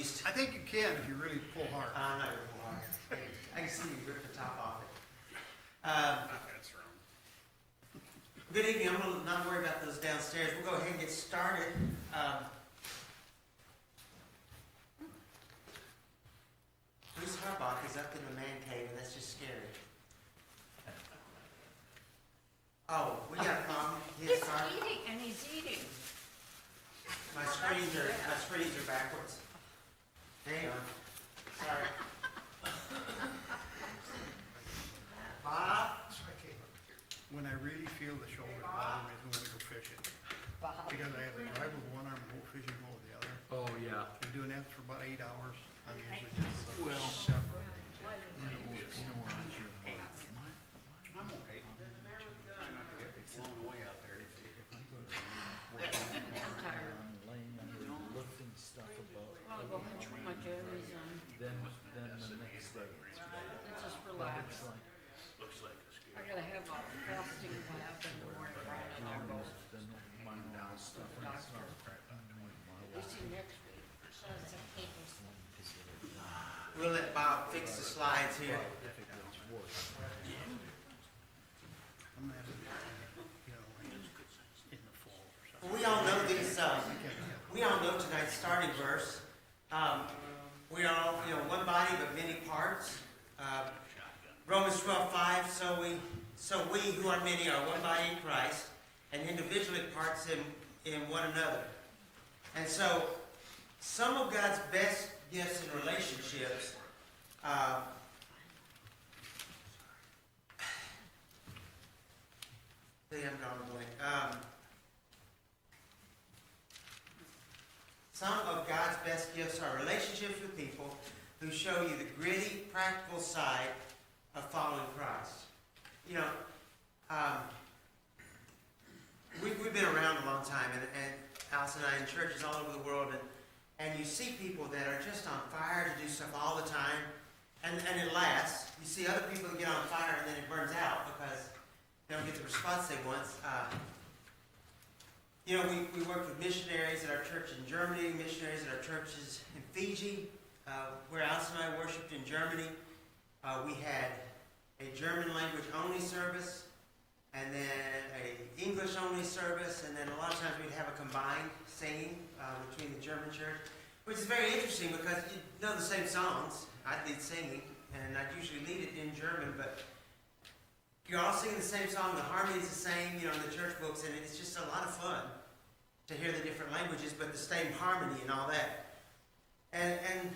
used to. I think you can if you really pull hard. I'm not gonna pull hard. I can see you rip the top off it. That's wrong. Good evening. I'm gonna not worry about those downstairs. We'll go ahead and get started. Bruce Harbach is up in the man cave, and that's just scary. Oh, we got a problem. He's His car. eating, and he's eating. My screens are backwards. Hang on. Sorry. Bob? When I really feel the shoulder bother me is when I go fishing. Bob. Because I have to drive with one arm and go fishing with the other. Oh, yeah. I'm doing that for about 8 hours. I'm usually just Well, separate. I'm okay. It's blown away out there. I'm tired. Lifting stuff above. I'll go home with my jammies on. Then the next day. And just relax. Looks like a scare. I gotta have a fasting lab in the morning, right? And I'll go to Then my mom stuff. the doctor. We see next week. We'll let Bob fix the slides here. If it gets worse. I'm gonna have to, in the fall or something. Well, we all know these. We all know tonight's starting verse. We are all, one body but many parts. Romans 12:5. So we who are many are one body in Christ, and individually parts in one another. And so, some of God's best gifts in relationships. I'm drawing a blank. Some of God's best gifts are relationships with people who show you the gritty, practical side of following Christ. We've been around a long time, and Alice and I in churches all over the world, and you see people that are just on fire to do stuff all the time, and it lasts. You see other people that get on fire and then it burns out because they don't get the response they want. We worked with missionaries at our church in Germany, missionaries at our churches in Fiji, where Alice and I worshipped in Germany. We had a German language only service, and then a English only service, and then a lot of times we'd have a combined singing between the German church, which is very interesting because you know the same songs. I'd lead singing, and I'd usually lead it in German, but you're all singing the same song, the harmony's the same, in the church books, and it's just a lot of fun to hear the different languages, but the same harmony and all that. And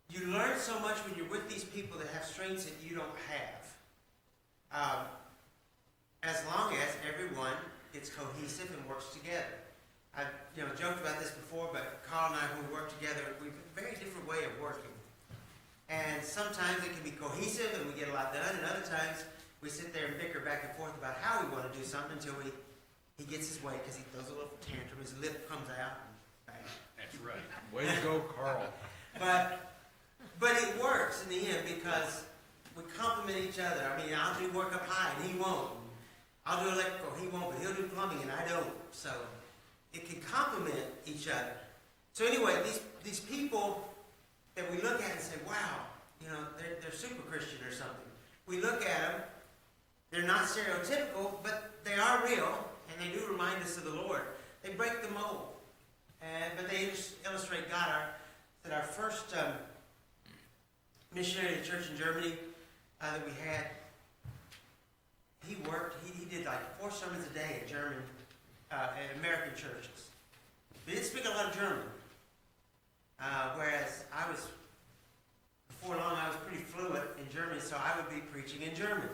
you learn so much when you're with these people that have strengths that you don't have. As long as everyone gets cohesive and works together. I've joked about this before, but Carl and I, when we work together, we have a very different way of working. And sometimes it can be cohesive and we get a lot done, and other times we sit there and bicker back and forth about how we want to do something until he gets his way, because he throws a little tantrum, his lip comes out, and bang. That's right. Way to go, Carl. But it works in the end because we complement each other. I mean, I'll do work up high and he won't. I'll do electrical, he won't, but he'll do plumbing and I don't. So it can complement each other. So anyway, these people that we look at and say, wow, they're super Christian or something. We look at them, they're not stereotypical, but they are real, and they do remind us of the Lord. They break the mold, but they illustrate God. Our first missionary to church in Germany that we had, he did like 4 sermons a day in American churches. He didn't speak a lot of German. Whereas before long, I was pretty fluent in German, so I would be preaching in German.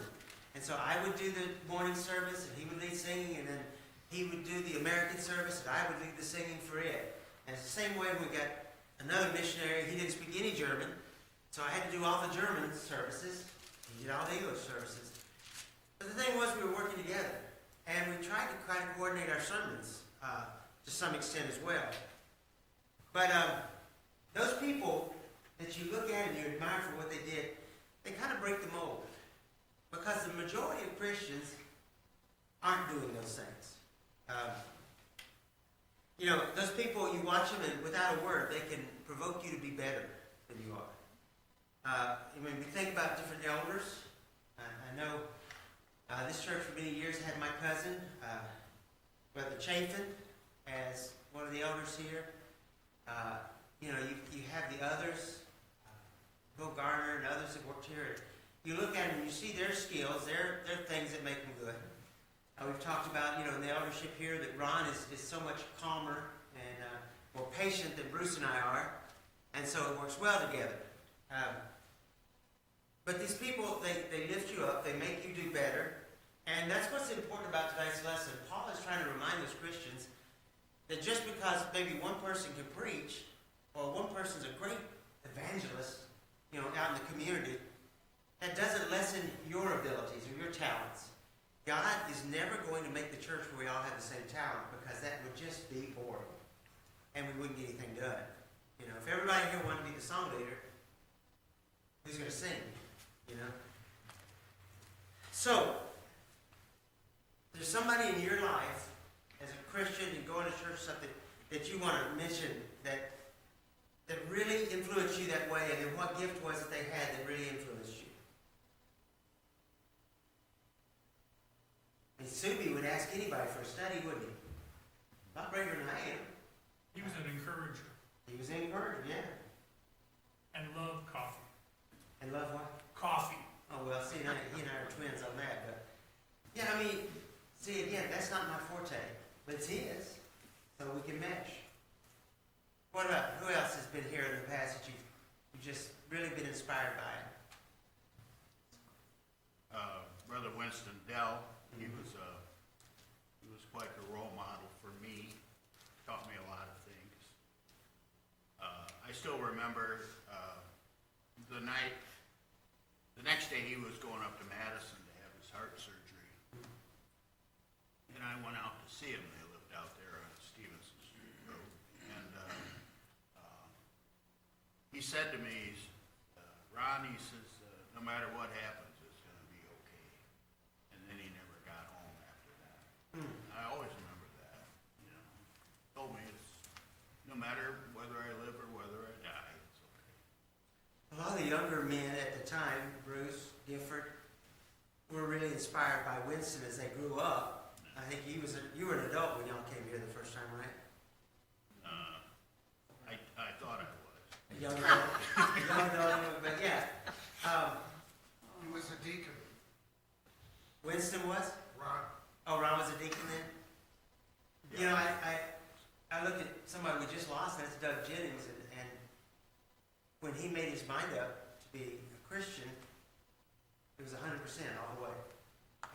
And so I would do the morning service, and he would lead singing, and then he would do the American service, and I would lead the singing for it. And it's the same way when we got another missionary. He didn't speak any German, so I had to do all the German services. He did all the English services. But the thing was, we were working together, and we tried to kind of coordinate our sermons to some extent as well. But those people that you look at and you admire for what they did, they kind of break the mold. Because the majority of Christians aren't doing those things. You know, those people, you watch them and without a word, they can provoke you to be better than you are. When we think about different elders, I know this church for many years had my cousin, Brother Chafin, as one of the elders here. You know, you have the others, Bill Garner and others that worked here. You look at them and you see their skills, their things that make them good. We've talked about, you know, in the eldership here that Ron is so much calmer and more patient than Bruce and I are, and so it works well together. But these people, they lift you up, they make you do better, and that's what's important about tonight's lesson. Paul is trying to remind those Christians that just because maybe one person can preach, or one person's a great evangelist, you know, out in the community, that doesn't lessen your abilities or your talents. God is never going to make the church where we all have the same talent, because that would just be boring, and we wouldn't get anything done. You know, if everybody here wanted to be the song leader, who's going to sing? You know? So, there's somebody in your life, as a Christian, and going to church, something that you want to mention that really influenced you that way, and then what gift was it they had that really influenced you? And Subi would ask anybody for a study, wouldn't he? A lot braver than I am. He was an encourager He was an encourager, yeah. and loved coffee. And love what? Coffee. Oh, well, see, now, he and I are twins on that, but, yeah, I mean, see, again, that's not my forte, but it's his, so we can mesh. What about, who else has been here in the past that you've just really been inspired by? Brother Winston Dell, he was quite a role model for me, taught me a lot of things. I still remember, the next day he was going up to Madison to have his heart surgery. And I went out to see him. They lived out there on Stevenson Street Road. And he said to me, Ron, he says, no matter what happens, it's going to be okay. And then he never got home after that. I always remember that. You know, told me it's no matter whether I live or whether I die, it's okay. A lot of the younger men at the time, Bruce, Gifford, were really inspired by Winston as they grew up. I think you were an adult when y'all came here the first time, right? I thought I was. Young adult, but yeah. He was a deacon, Winston was? Ron. Oh, Ron was a deacon then? You know, I look at somebody we just lost, and that's Doug Jennings, and when he made his mind up to be a Christian, it was 100% all the way.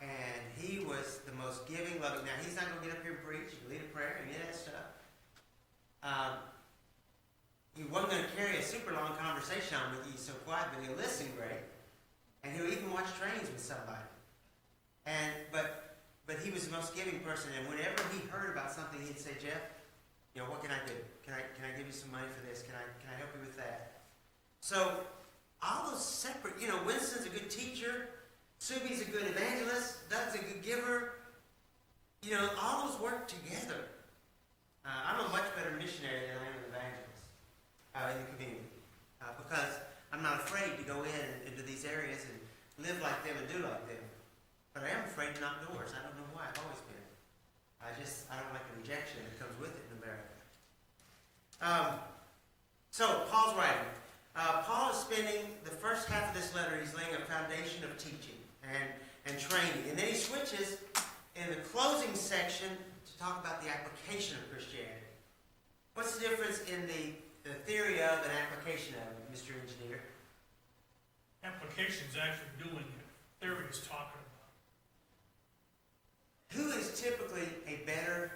And he was the most giving, loving. Now, he's not going to get up here and preach, lead a prayer, and any of that stuff. He wasn't going to carry a super long conversation on with you so quiet, but he'll listen great. And he'll even watch trains with somebody. But he was the most giving person, and whenever he heard about something, he'd say, Jeff, you know, what can I do? Can I give you some money for this? Can I help you with that? So all those separate, you know, Winston's a good teacher, Subi's a good evangelist, Doug's a good giver. You know, all those work together. I'm a much better missionary than I am an evangelist in the community because I'm not afraid to go into these areas and live like them and do like them. But I am afraid to knock doors. I don't know why. I've always been. I don't like the rejection that comes with it in America. So, Paul's writing. Paul is spending the first half of this letter, he's laying a foundation of teaching and training. And then he switches in the closing section to talk about the application of Christianity. What's the difference in the theory of and application of, Mr. Engineer? Application is actually doing it. Theory is talking about it. Who is typically a better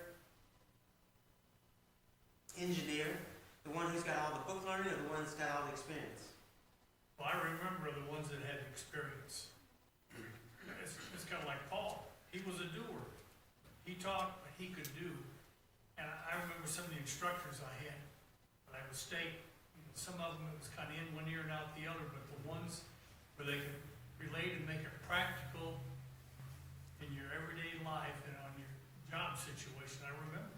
engineer? The one who's got all the book learning or the one that's got all the experience? Well, I remember the ones that had experience. It's kind of like Paul. He was a doer. He taught what he could do. And I remember some of the instructors I had when I was state. Some of them it was kind of in one ear and out the other, but the ones where they could relate and make it practical in your everyday life and on your job situation, I remember.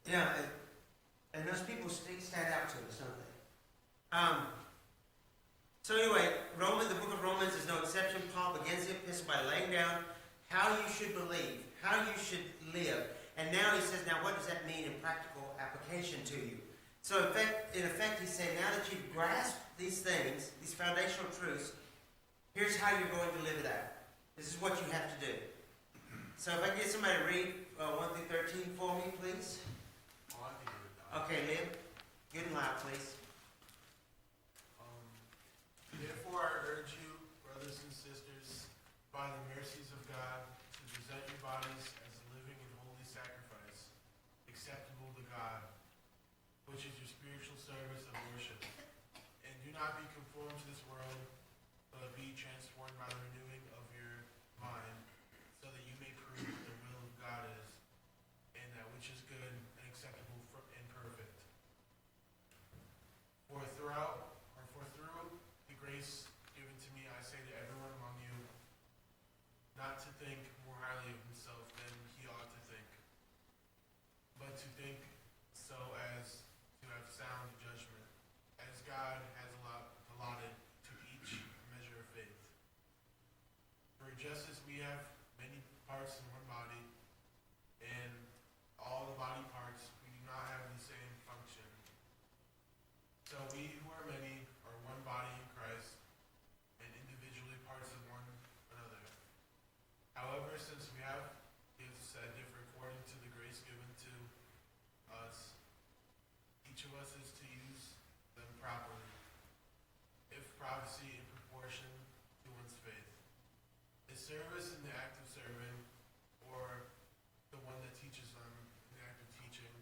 Yeah, and those people stand out to us, don't they? So anyway, the book of Romans is no exception. Paul begins the epistle by laying down how you should believe, how you should live. And now he says, now what does that mean in practical application to you? So in effect, he's saying, now that you've grasped these things, these foundational truths, here's how you're going to live it out. This is what you have to do. So if I can get somebody to read 1 through 13 for me, please. Oh, I can do it. Okay, Liam, good and loud, please. Therefore, I urge you, brothers and sisters, by the mercies of God, to present your bodies as a living and holy sacrifice, acceptable to God, which is your spiritual service of worship. And do not be conformed to this world, but be transformed by the renewing of your mind, so that you may prove what the will of God is, and that which is good and acceptable and perfect. For through the grace given to me, I say to everyone among you, not to think more highly of himself than he ought to think, but to think so as to have sound judgment, as God has allotted to each a measure of faith. For just as we have many parts in one body, and all the body parts, we do not have the same function. So we who are many are one body in Christ, and individually parts of one another. However, since we have gifts that differ according to the grace given to us, each of us is to use them properly. If prophecy, in proportion to one's faith. Is service in the act of serving, or the one that teaches them in the act of teaching,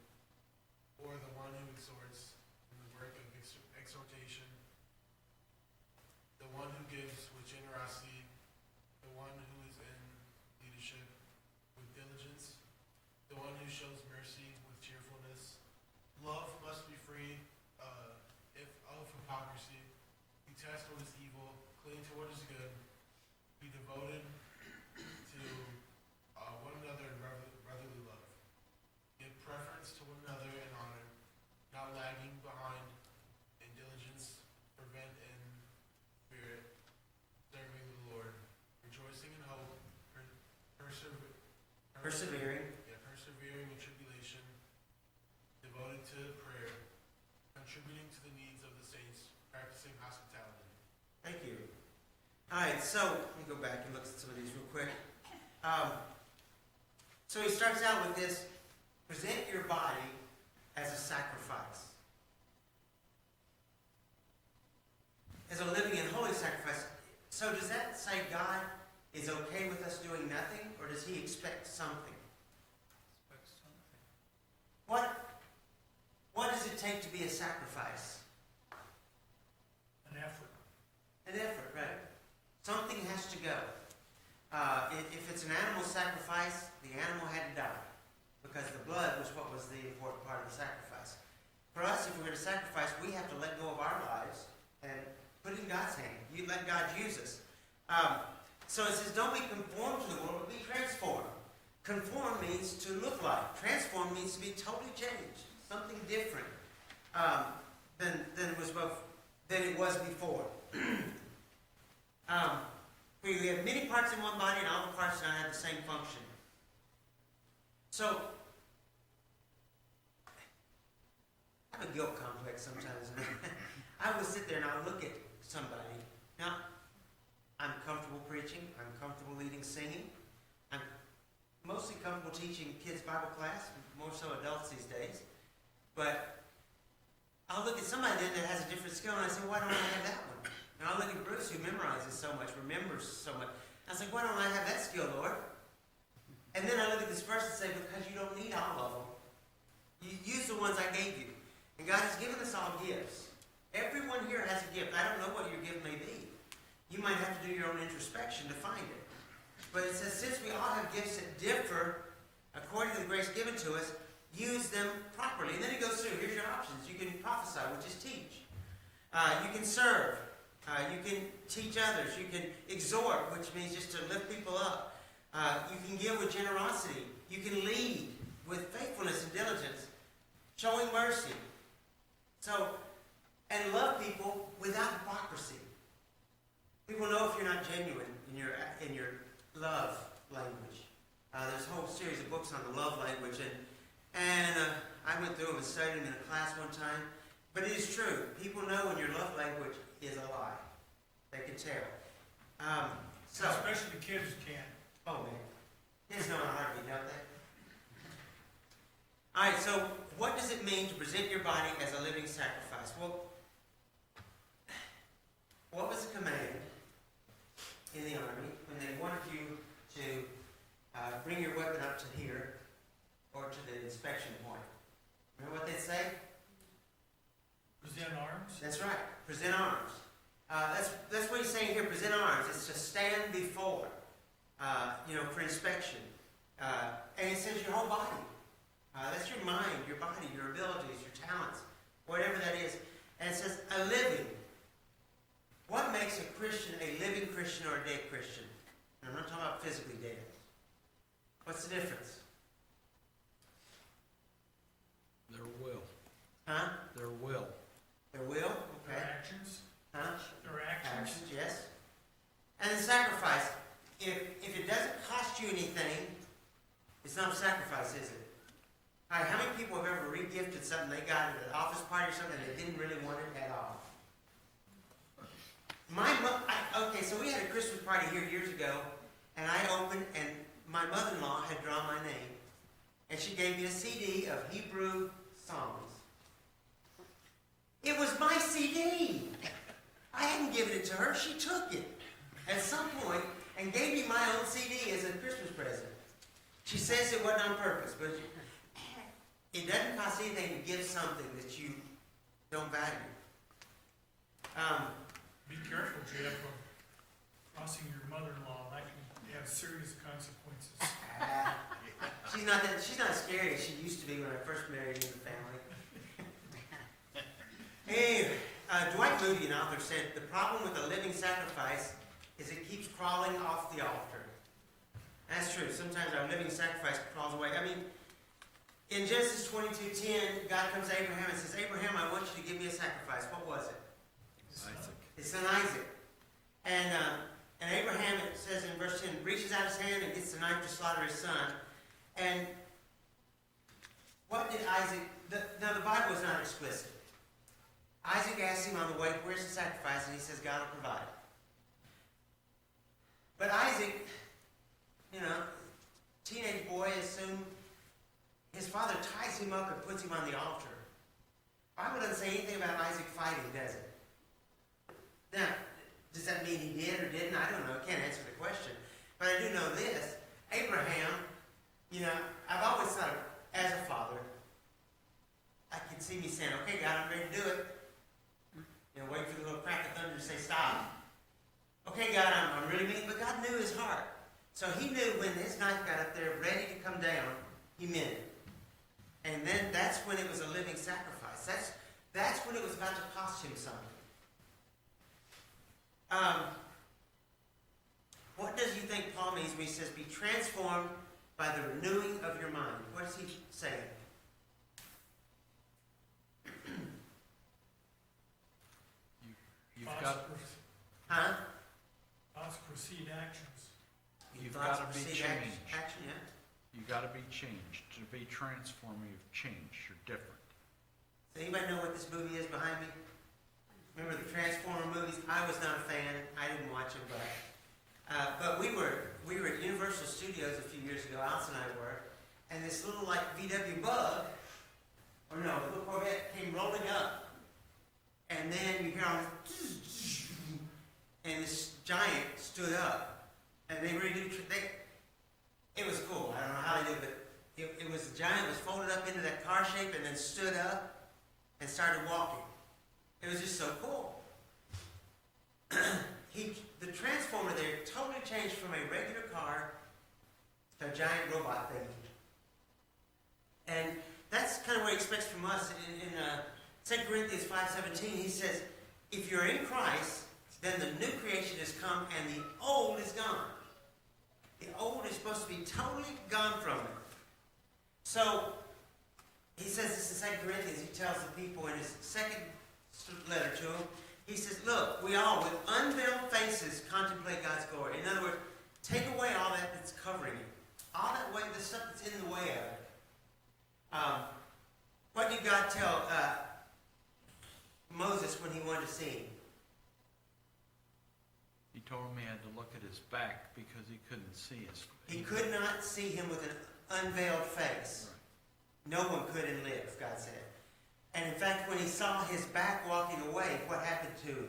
or the one who exhorts in the work of exhortation, the one who gives with generosity, the one who is in leadership with diligence, the one who shows mercy with cheerfulness. Love must be free if of hypocrisy. Detest what is evil, cling to what is good, be devoted to one another in brotherly love. Give preference to one another in honor, not lagging behind in diligence, fervent in spirit, serving the Lord, rejoicing in hope, Persevering. persevering in tribulation, devoted to prayer, contributing to the needs of the saints, practicing hospitality. Thank you. All right, so let me go back and look at some of these real quick. So he starts out with this, present your body as a sacrifice. As a living and holy sacrifice. So does that say God is okay with us doing nothing, or does he expect something? What does it take to be a sacrifice? An effort. An effort, right? Something has to go. If it's an animal sacrifice, the animal had to die, because the blood was what was the important part of the sacrifice. For us, if we're going to sacrifice, we have to let go of our lives and put it in God's hand. You let God use us. So it says, don't be conformed to the world, but be transformed. Conform means to look like. Transform means to be totally changed, something different than it was before. We have many parts in one body, and all the parts do not have the same function. So I have a guilt complex sometimes. I will sit there and I'll look at somebody. Now, I'm comfortable preaching. I'm comfortable leading singing. I'm mostly comfortable teaching kids Bible class, more so adults these days. But I'll look at somebody then that has a different skill, and I say, why don't I have that one? And I'll look at Bruce, who memorizes so much, remembers so much. I was like, why don't I have that skill, Lord? And then I look at this person and say, because you don't need all of them. You use the ones I gave you. And God has given us all gifts. Everyone here has a gift. I don't know what your gift may be. You might have to do your own introspection to find it. But it says, since we all have gifts that differ according to the grace given to us, use them properly. And then it goes through, here's your options. You can prophesy, which is teach. You can serve. You can teach others. You can exhort, which means just to lift people up. You can give with generosity. You can lead with faithfulness and diligence. showing mercy. So, and love people without hypocrisy. People know if you're not genuine in your love language. There's a whole series of books on the love language, and I went through them and studied them in a class one time. But it is true. People know when your love language is a lie. They can tell. Especially kids can. Oh man, kids know how to be, don't they? All right. So, what does it mean to present your body as a living sacrifice? Well, what was the command in the army when they wanted you to bring your weapon up to here or to the inspection point? Remember what they say? Present arms. That's right. Present arms. That's what he's saying here. Present arms. It's to stand before, for inspection. And it says your whole body. That's your mind, your body, your abilities, your talents, whatever that is. And it says a living. What makes a Christian a living Christian or a dead Christian? And I'm not talking about physically dead. What's the difference? Their will. Huh? Their will. Their will? Their Okay. actions. Huh? Their actions. Actions, yes. And the sacrifice, if it doesn't cost you anything, it's not a sacrifice, is it? All right, how many people have ever re-gifted something they got at an office party or something they didn't really want it at all? Okay, so we had a Christmas party here years ago, and I opened, and my mother-in-law had drawn my name, and she gave me a CD of Hebrew songs. It was my CD. I hadn't given it to her. She took it at some point and gave me my own CD as a Christmas present. She says it wasn't on purpose, but it doesn't cost anything to give something that you don't value. Be careful, Jeff, of crossing your mother-in-law. That can have serious consequences. She's not scary as she used to be when I first married into the family. Hey, Dwight Moody, an author, said, the problem with a living sacrifice is it keeps crawling off the altar. That's true. Sometimes our living sacrifice crawls away. I mean, in Genesis 22:10, God comes to Abraham and says, Abraham, I want you to give me a sacrifice. What was it? Isaac. His son Isaac. And Abraham, it says in verse 10, reaches out his hand and gets the knife to slaughter his son. And what did Isaac... Now, the Bible is not explicit. Isaac asks him on the way, where's the sacrifice? And he says, God will provide. But Isaac, teenage boy, assumed his father ties him up and puts him on the altar. The Bible doesn't say anything about Isaac fighting, does it? Now, does that mean he did or didn't? I don't know. I can't answer the question. But I do know this. Abraham, I've always thought of, as a father, I can see me saying, okay, God, I'm ready to do it. Wait for the little crack of thunder to say stop. Okay, God, I'm really mean, but God knew his heart. So he knew when his knife got up there ready to come down, he meant it. And then that's when it was a living sacrifice. That's when it was about to cost him something. What does you think Paul means when he says, be transformed by the renewing of your mind? What is he saying? You've got Huh? Thoughts precede actions. You've Thoughts got to be precede changed. Action, yeah. You got to be changed. To be transformative change, you're different. Does anybody know what this movie is behind me? Remember the Transformer movies? I was not a fan. I didn't watch them, but we were at Universal Studios a few years ago. Alice and I were, and this little VW Bug, or no, a little Corvette came rolling up, and then you hear all this, and this giant stood up, and they really do. It was cool. I don't know how they did it, but it was the giant was folded up into that car shape and then stood up and started walking. It was just so cool. The Transformer there totally changed from a regular car to a giant robot thing. And that's kind of what he expects from us. In 2 Corinthians 5:17, he says, if you're in Christ, then the new creation has come and the old is gone. The old is supposed to be totally gone from it. So, he says this in 2 Corinthians, he tells the people in his second letter to them, he says, look, we all with unveiled faces contemplate God's glory. In other words, take away all that that's covering it. All that way, the stuff that's in the way of it. What did God tell Moses when he wanted to see him? He told him he had to look at his back because he couldn't see his. He could not see him with an unveiled face. Right. No one could and live, God said. And in fact, when he saw his back walking away, what happened to him?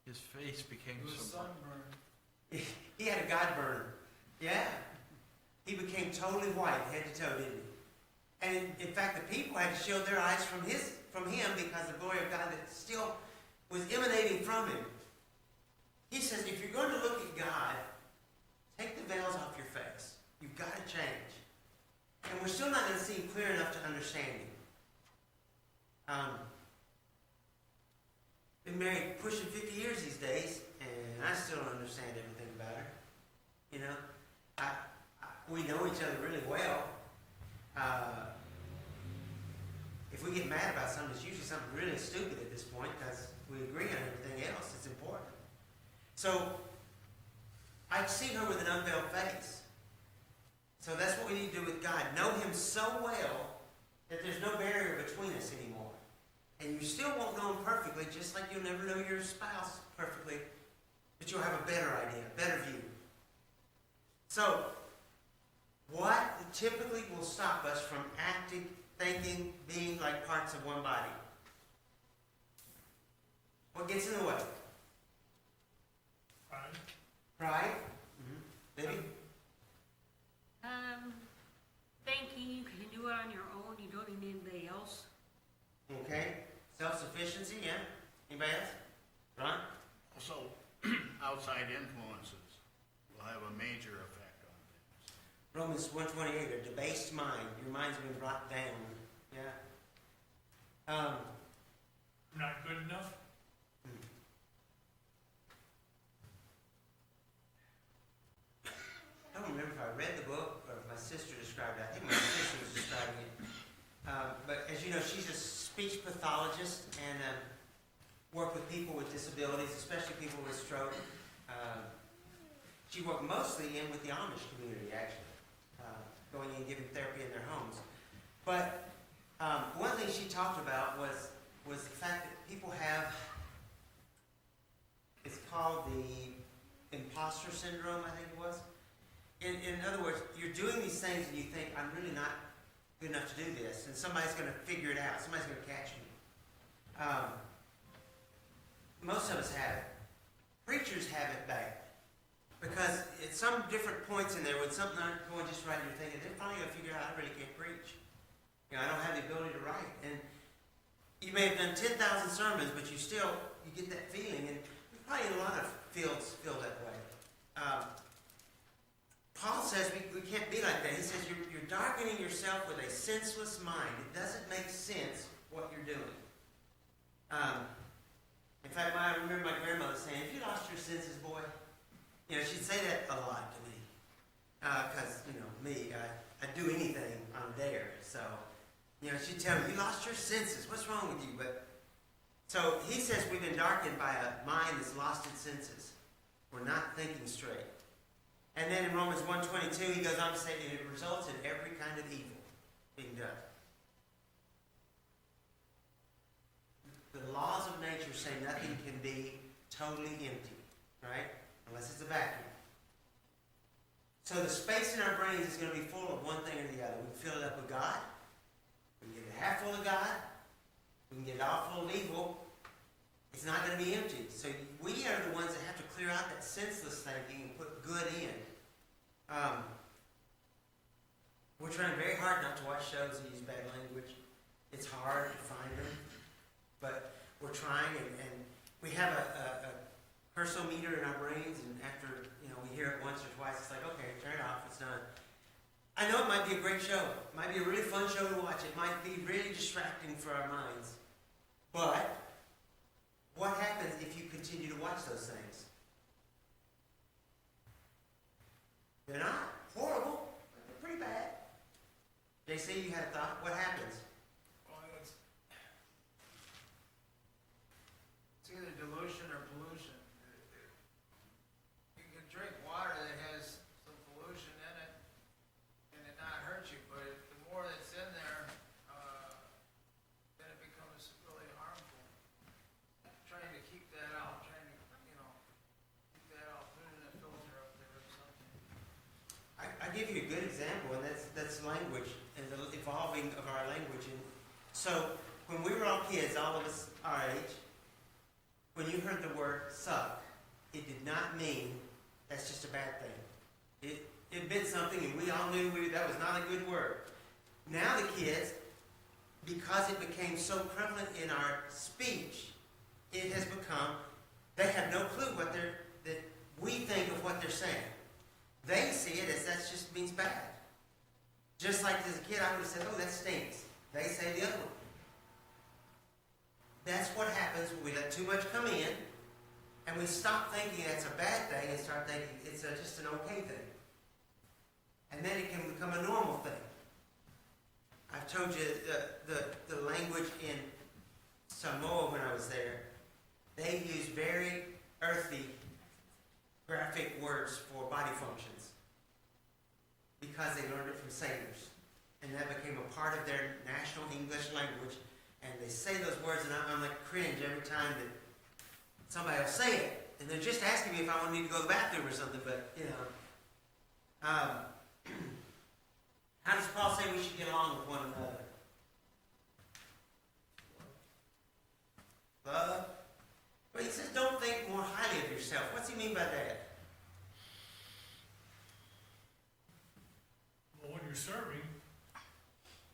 His face became so bright. He had a God burn. Yeah. He became totally white, head to toe, didn't he? And in fact, the people had to shield their eyes from him because the glory of God that still was emanating from him. He says, if you're going to look at God, take the veils off your face. You've got to change. And we're still not going to see him clear enough to understand him. Been married pushing 50 years these days, and I still don't understand everything about her. You know, we know each other really well. If we get mad about something, it's usually something really stupid at this point because we agree on everything else. It's important. So, I see her with an unveiled face. So that's what we need to do with God. Know him so well that there's no barrier between us anymore. And you still won't know him perfectly, just like you'll never know your spouse perfectly, but you'll have a better idea, a better view. So, what typically will stop us from acting, thinking, being like parts of one body? What gets in the way? Right? Pride? Debbie? Thinking you can do it on your own, you don't need anybody else. Okay. Self-sufficiency, yeah. Anybody else? Ron? Also, outside influences will have a major effect on things. Romans 1:28, a debased mind. Your mind's been brought down. Yeah. Not good enough? I don't remember if I read the book or if my sister described it. I think my sister was describing it. But as you know, she's a speech pathologist and worked with people with disabilities, especially people with stroke. She worked mostly in with the Amish community, actually, going in and giving therapy in their homes. But one thing she talked about was the fact that people have, it's called the imposter syndrome, I think it was. In other words, you're doing these things and you think, I'm really not good enough to do this, and somebody's going to figure it out. Somebody's going to catch me. Most of us have it. Preachers have it bad. Because at some different points in there, when something aren't going just right, you're thinking, they're finally going to figure out I really can't preach. You know, I don't have the ability to write. And you may have done 10,000 sermons, but you get that feeling. And probably in a lot of fields feel that way. Paul says we can't be like that. He says you're darkening yourself with a senseless mind. It doesn't make sense what you're doing. In fact, I remember my grandmother saying, "Have you lost your senses, boy?" You know, she'd say that a lot to me. Because, you know, me, I do anything on a dare. So, you know, she'd tell me, "You lost your senses. What's wrong with you?" But so he says we've been darkened by a mind that's lost its senses. We're not thinking straight. And then in Romans 1:22, he goes on to say that it results in every kind of evil being done. The laws of nature say nothing can be totally empty, right? Unless it's a vacuum. So the space in our brains is going to be full of one thing or the other. We can fill it up with God. We can get it half full of God. We can get it all full of evil. It's not going to be empty. So we are the ones that have to clear out that senseless thinking and put good in. We're trying very hard not to watch shows that use bad language. It's hard to find them, but we're trying, and we have a cursometer in our brains, and after we hear it once or twice, it's like, okay, turn it off, it's done. I know it might be a great show. It might be a really fun show to watch. It might be really distracting for our minds. But what happens if you continue to watch those things? They're not horrible, but they're pretty bad. JC, you had a thought? What happens? Well, it's either dilution or pollution. You can drink water that has some pollution in it and it not hurt you, but the more that's in there, then it becomes really harmful. Trying to keep that out, keep that out, put it in a filter up there or something. I give you a good example, and that's language and the evolving of our language. And so when we were all kids, all of us our age, when you heard the word suck, it did not mean that's just a bad thing. It meant something, and we all knew that was not a good word. Now the kids, because it became so prevalent in our speech, it has become, they have no clue that we think of what they're saying. They see it as that just means bad. Just like as a kid, I would have said, oh, that stinks. They say the other one. That's what happens when we let too much come in, and we stop thinking that's a bad thing and start thinking it's just an okay thing. And then it can become a normal thing. I've told you the language in Samoa when I was there, they use very earthy, graphic words for body functions because they learned it from sailors. And that became a part of their national English language. And they say those words, and I'm like cringe every time that somebody will say it. And they're just asking me if I need to go to the bathroom or something, but, you know. How does Paul say we should get along with one another? Love. But he says don't think more highly of yourself. What's he mean by that? Well, when you're serving,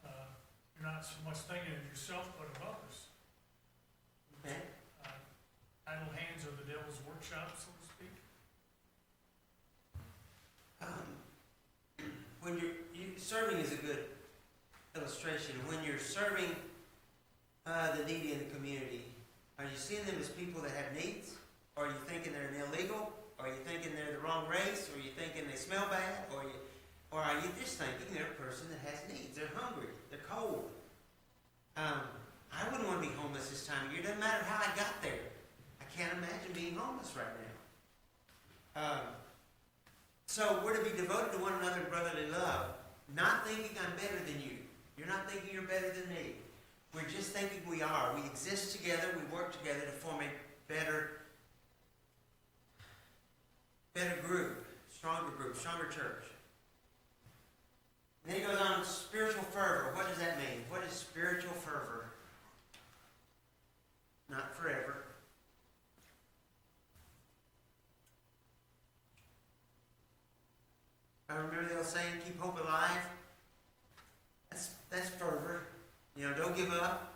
you're not so much thinking of yourself, but of others. Okay. Idle hands are the devil's workshop, so to speak. When serving is a good illustration. When you're serving the needy in the community, are you seeing them as people that have needs? Or are you thinking they're illegal? Or are you thinking they're the wrong race? Or are you thinking they smell bad? Or are you just thinking they're a person that has needs? They're hungry. They're cold. I wouldn't want to be homeless this time of year. Doesn't matter how I got there. I can't imagine being homeless right now. So we're to be devoted to one another in brotherly love. Not thinking I'm better than you. You're not thinking you're better than me. We're just thinking we are. We exist together. We work together to form a better group, stronger church. And then he goes on, spiritual fervor. What does that mean? What is spiritual fervor? Not forever. I remember the old saying, keep hope alive. That's fervor. You know, don't give up.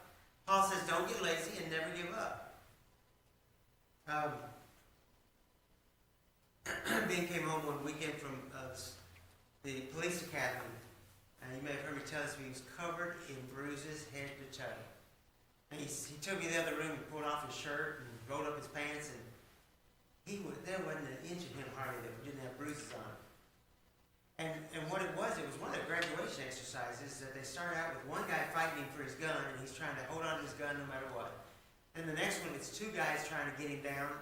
Paul says don't get lazy and never give up. Ben came home one weekend from the police academy. And you may have heard me tell this, he was covered in bruises head to toe. And he took me to the other room and pulled off his shirt and rolled up his pants, and there wasn't an inch of him hardly that didn't have bruises on him. And what it was one of the graduation exercises that they start out with one guy fighting him for his gun, and he's trying to hold on to his gun no matter what. And the next one, it's two guys trying to get him down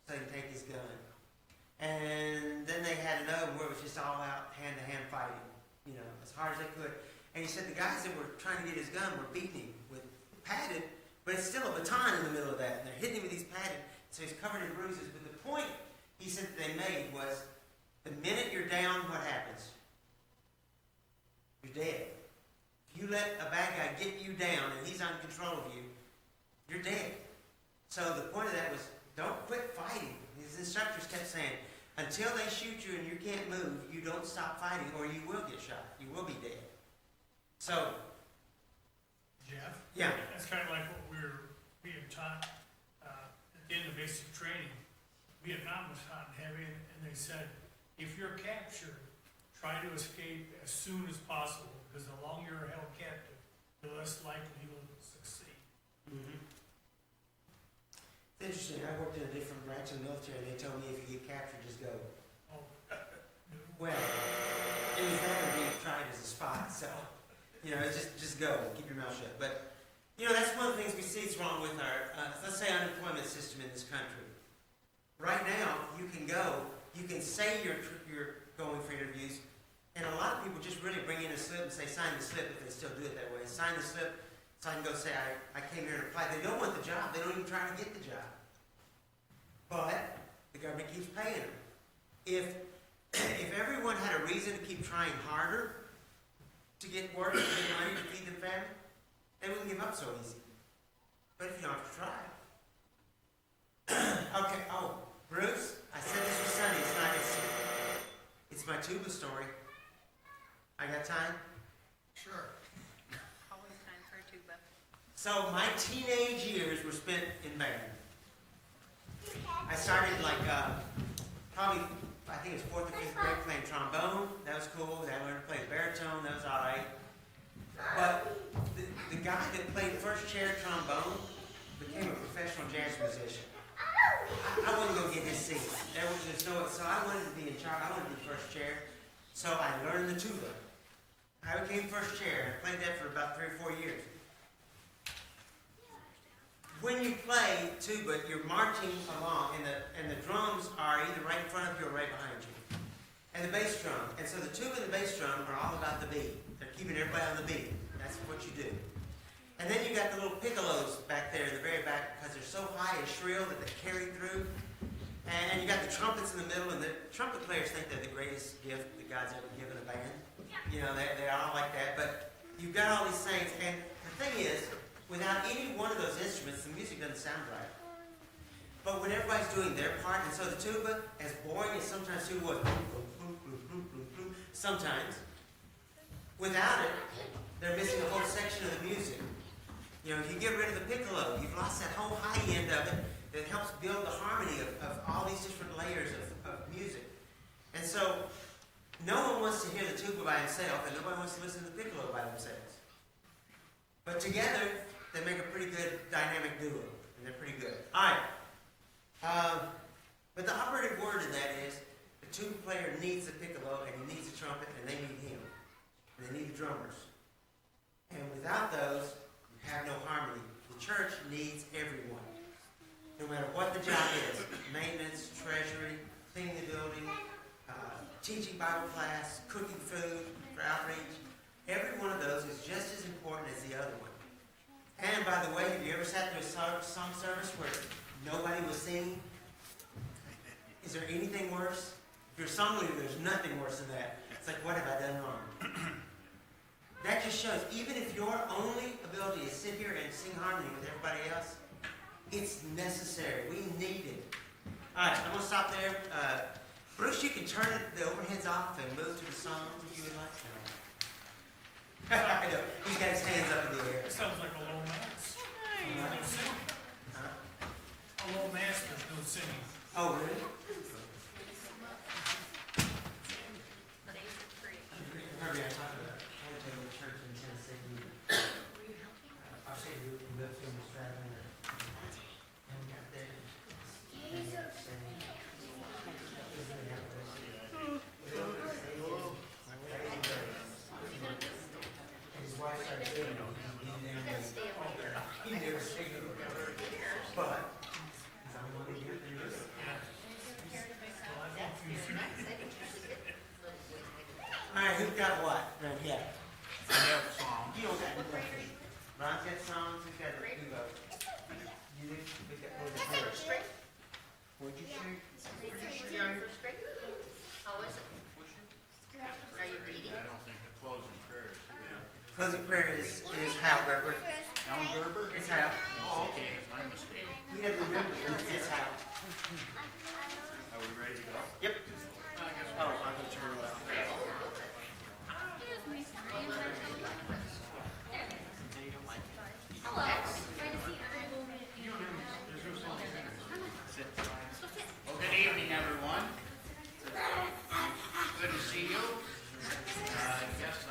so he can take his gun. And then they had another one where it was just all out hand-to-hand fighting, you know, as hard as they could. And he said the guys that were trying to get his gun were beating him with padded, but it's still a baton in the middle of that. And they're hitting him with these padded, so he's covered in bruises. But the point he said that they made was, the minute you're down, what happens? You're dead. If you let a bad guy get you down and he's on control of you, you're dead. So the point of that was, don't quit fighting. His instructors kept saying, until they shoot you and you can't move, you don't stop fighting or you will get shot. You will be dead. So, Jeff? yeah. That's kind of like what we're being taught at the end of basic training. Vietnam was hot and heavy, and they said, if you're captured, try to escape as soon as possible, because the longer you're held captive, the less likely you will succeed. Mm-hmm. It's interesting. I worked in a different branch of the military, and they told me if you get captured, just go. Oh, Well, it was better being tried as a spy, so You know, just go, keep your mouth shut. But, you know, that's one of the things we see is wrong with our, let's say, unemployment system in this country. Right now, you can go, you can say you're going for interviews, and a lot of people just really bring in a slip and say, sign the slip, if they still do it that way. Sign the slip, so I can go say, I came here to apply. They don't want the job. They don't even try to get the job. But the government keeps paying them. If everyone had a reason to keep trying harder to get work, to get money to feed their family, they wouldn't give up so easy. But if you don't have to try. Okay, Bruce, I said this was Sunday. It's my tuba story. I got time? Sure. Always time for a tuba. So my teenage years were spent in band. I started like probably, I think it was 4th or 5th grade playing trombone. That was cool. I learned to play baritone. That was all right. But the guy that played first chair trombone became a professional jazz musician. I wanted to go get his seat. So I wanted to be in charge. I wanted to be first chair. So I learned the tuba. I became first chair. I played that for about 3 or 4 years. When you play tuba, you're marching along, and the drums are either right in front of you or right behind you. And the bass drum. And so the tuba and the bass drum are all about the beat. They're keeping everybody on the beat. That's what you do. And then you got the little piccolos back there in the very back because they're so high and shrill that they carry through. And you got the trumpets in the middle, and the trumpet players think they're the greatest gift that God's ever given a band. You know, they're all like that. But you've got all these things, and the thing is, without any one of those instruments, the music doesn't sound right. But when everybody's doing their part, and so the tuba, as boring as sometimes tuba was, sometimes, without it, they're missing a whole section of the music. You know, if you get rid of the piccolo, you've lost that whole high end of it that helps build the harmony of all these different layers of music. And so, no one wants to hear the tuba by himself, and nobody wants to listen to the piccolo by themselves. But together, they make a pretty good dynamic duo, and they're pretty good. All right. But the operative word in that is the tuba player needs the piccolo, and he needs the trumpet, and they need him. And they need the drummers. And without those, you have no harmony. The church needs everyone. No matter what the job is, maintenance, treasury, cleaning the building, teaching Bible class, cooking food for outreach, every one of those is just as important as the other one. And by the way, have you ever sat through a song service where nobody was singing? Is there anything worse? If you're a song leader, there's nothing worse than that. It's like, what have I done wrong? That just shows, even if your only ability is sit here and sing harmony with everybody else, it's necessary. We need it. All right, I'm going to stop there. Bruce, you can turn the overheads off and move to the songs if you would like to. I know. He's got his hands up in the air. It sounds like a low mass. No singing. A low mass, there's no singing. Oh, really? Herbie, I talked about I went to a church in Tennessee. I'll say we lived in Stratton and we got there. And they were saying, and his wife started singing. He never sang it. But he's only one to hear through this. All right, who got what? Right here. I have songs. You don't got nothing. Ron's got songs, he's got a duo. You did, we got, what was it first? What'd you say? How is it? Are you reading? I don't think the closing prayer is here. Closing prayer is Hal Gerber. Alan Gerber? It's Hal. Oh, okay, my mistake. He doesn't remember, it's Hal.